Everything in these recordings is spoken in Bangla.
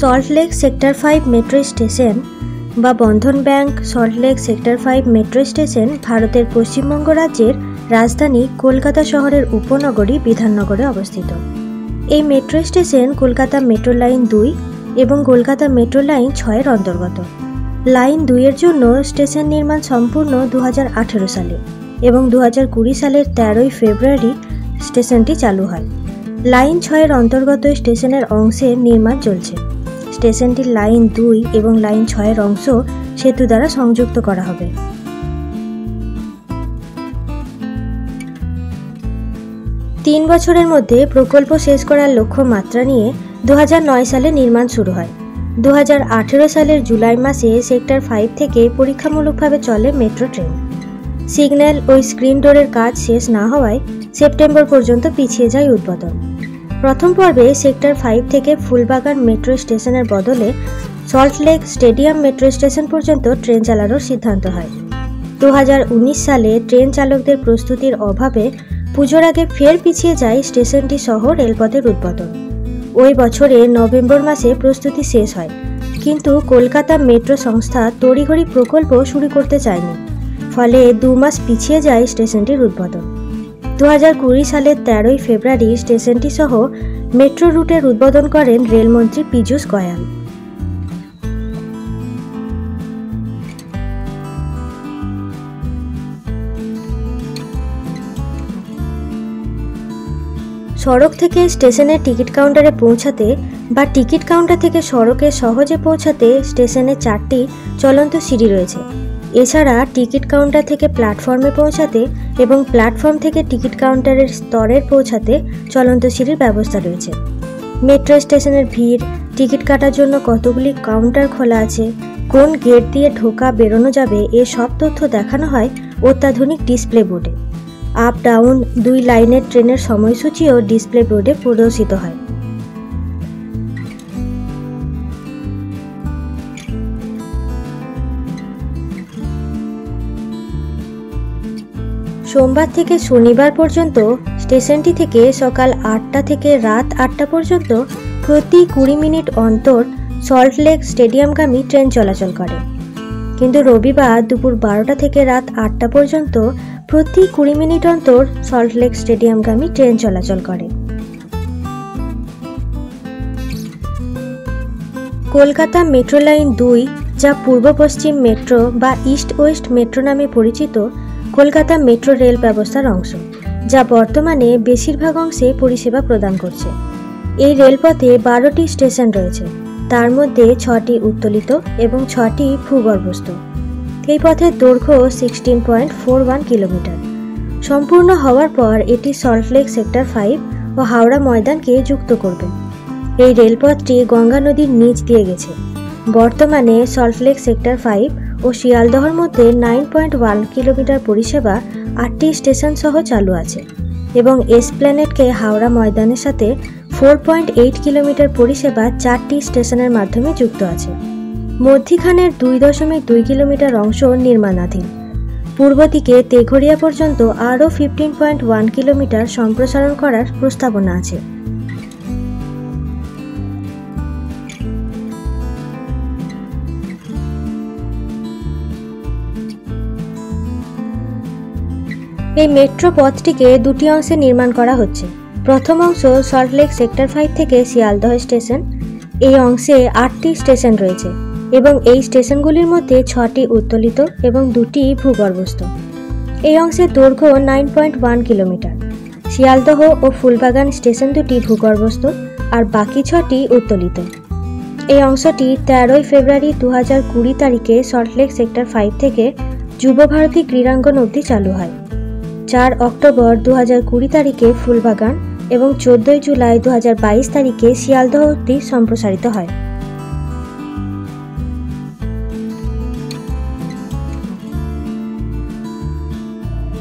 সল্টলেক সেক্টর 5 মেট্রো স্টেশন বা Bandhan bank Salt Lake sector 5 metro station ভারতের পশ্চিমবঙ্গ রাজ্যের রাজধানী কলকাতা শহরের উপনগরী বিধাননগরে অবস্থিত। এই metro station Kolkata metro line 2 এবং কলকাতা মেট্রো লাইন 6 এর অন্তর্গত। লাইন 2 এর জন্য স্টেশন নির্মাণ সম্পূর্ণ 2018 সালে এবং 2020 সালের 13 ফেব্রুয়ারি স্টেশনটি চালু হয়। লাইন 6 এর অন্তর্গত স্টেশনের অংশের নির্মাণ চলছে। স্টেশনটির লাইন 2 এবং লাইন 6 এর অংশ সেতু দ্বারা সংযুক্ত করা হবে। তিন বছরের মধ্যে প্রকল্প শেষ করার লক্ষ্যমাত্রা নিয়ে 2009 সালে নির্মাণ শুরু হয়। 2018 সালের জুলাই মাসে সেক্টর 5 থেকে পরীক্ষামূলকভাবে চলে মেট্রো ট্রেন। সিগন্যাল ও স্ক্রিন ডোরের কাজ শেষ না হওয়ায় সেপ্টেম্বর পর্যন্ত পিছিয়ে যায় উদ্বোধন। প্রথম পর্বে সেক্টর 5 থেকে ফুলবাগান মেট্রো স্টেশনের বদলে সল্টলেক স্টেডিয়াম মেট্রো স্টেশন পর্যন্ত ট্রেন চালানোর সিদ্ধান্ত হয়। 2019 সালে ট্রেন চালকদের প্রস্তুতির অভাবে পুজোর আগে ফের পিছিয়ে যায় স্টেশনটি সহ রেলপথের উদ্বোধন। ওই বছরে নভেম্বর মাসে প্রস্তুতি শেষ হয়, কিন্তু কলকাতা মেট্রো সংস্থা তড়িঘড়ি প্রকল্প শুরু করতে চায়নি, ফলে 2 মাস পিছিয়ে যায় স্টেশনটির উদ্বোধন। 2020 সালের 13 ফেব্রুয়ারি স্টেশনটি সহ মেট্রো রুটের উদ্বোধন করেন রেলমন্ত্রী পীযূষ গোয়াল। সড়ক থেকে স্টেশনের টিকিট কাউন্টারে পৌঁছাতে বা টিকিট কাউন্টার থেকে সড়কে সহজে পৌঁছাতে স্টেশনে 4টি চলন্ত সিঁড়ি রয়েছে। এছাড়া টিকিট কাউন্টার থেকে প্ল্যাটফর্মে পৌঁছাতে এবং প্ল্যাটফর্ম থেকে টিকিট কাউন্টারের স্তরের পৌঁছাতে চলন্ত সিঁড়ির ব্যবস্থা রয়েছে। মেট্রো স্টেশনের ভিড়, টিকিট কাটার জন্য কতগুলি কাউন্টার খোলা আছে, কোন গেট দিয়ে ঢোকা বেরোনো যাবে, সব তথ্য দেখানো হয় অত্যাধুনিক ডিসপ্লে বোর্ডে। আপ ডাউন 2 লাইনের ট্রেনের সময়সূচিও ডিসপ্লে বোর্ডে প্রদর্শিত হয়। সোমবার থেকে শনিবার পর্যন্ত স্টেশনটি থেকে সকাল 8টা থেকে রাত 8টা পর্যন্ত প্রতি 20 মিনিট অন্তর সল্টলেক স্টেডিয়ামগামী ট্রেন চলাচল করে, কিন্তু রবিবার দুপুর 12টা থেকে রাত 8টা পর্যন্ত প্রতি 20 মিনিট অন্তর সল্টলেক স্টেডিয়ামগামী ট্রেন চলাচল করে। কলকাতা মেট্রো লাইন 2, যা পূর্ব পশ্চিম মেট্রো বা ইস্ট ওয়েস্ট মেট্রো নামে পরিচিত, কলকাতা মেট্রো রেল ব্যবস্থার অংশ, যা বর্তমানে বেশিরভাগ অংশে পরিষেবা প্রদান করছে। এই রেলপথে 12টি স্টেশন রয়েছে, তার মধ্যে 6টি উত্তোলিত এবং 6টি ভূগর্ভস্থ। এই পথের দৈর্ঘ্য 16.41 কিলোমিটার। সম্পূর্ণ হওয়ার পর এটি সল্টলেক সেক্টর 5 ও হাওড়া ময়দানকে যুক্ত করবে। এই রেলপথটি গঙ্গা নদীর নিচ দিয়ে গেছে। বর্তমানে সল্টলেক সেক্টর 5 ও শিয়ালদহর মধ্যে 9.1 কিলোমিটার পরিষেবা 8টি স্টেশন সহ চালু আছে এবং এসপ্ল্যানেডকে হাওড়া ময়দানের সাথে 4.8 কিলোমিটার পরিষেবা 4টি স্টেশনের মাধ্যমে যুক্ত আছে। মধ্যিখানের 2.2 কিলোমিটার অংশ নির্মাণাধীন। পূর্ব দিকে তেঘরিয়া পর্যন্ত আরও 15.1 কিলোমিটার সম্প্রসারণ করার প্রস্তাবনা আছে। এই মেট্রো পথটিকে 2টি অংশে নির্মাণ করা হচ্ছে। প্রথম অংশ সল্টলেক সেক্টর 5 থেকে শিয়ালদহ স্টেশন। এই অংশে 8টি স্টেশন রয়েছে এবং এই স্টেশনগুলির মধ্যে 6টি উত্তোলিত এবং 2টি ভূগর্ভস্থ। এই অংশের দৈর্ঘ্য 9.1 কিলোমিটার। শিয়ালদহ ও ফুলবাগান স্টেশন দুটি ভূগর্ভস্থ আর বাকি 6টি উত্তোলিত। এই অংশটি 13 ফেব্রুয়ারি 2020 তারিখে সল্টলেক সেক্টর 5 থেকে যুবভারতী ক্রীড়াঙ্গন অবধি চালু হয়। 4 অক্টোবর 2020 তারিখে ফুলবাগান এবং 14 জুলাই 2022 তারিখে শিয়ালদহ অবধি সম্প্রসারিত হয়।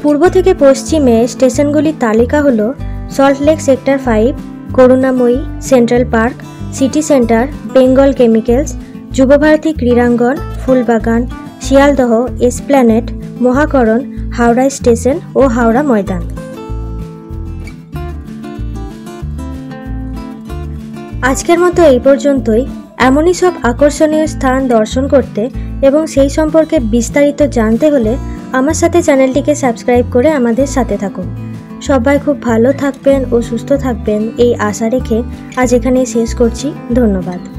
পূর্ব থেকে পশ্চিমে স্টেশনগুলির তালিকা হল Salt Lake sector 5, Karunamoyee, central park, city centre, Bengal chemicals, Yuvabharati Krirangan, Phoolbagan, Sealdah, Esplanade, Mahakaran, Howrah station ও হাওড়া ময়দান। আজকের মতো এই পর্যন্তই। এমনই সব আকর্ষণীয় স্থান দর্শন করতে এবং সেই সম্পর্কে বিস্তারিত জানতে হলে আমার সাথে চ্যানেলটিকে সাবস্ক্রাইব করে আমাদের সাথে থাকুন। সবাই খুব ভালো থাকবেন ও সুস্থ থাকবেন এই আশা রেখে আজ এখানেই শেষ করছি। ধন্যবাদ।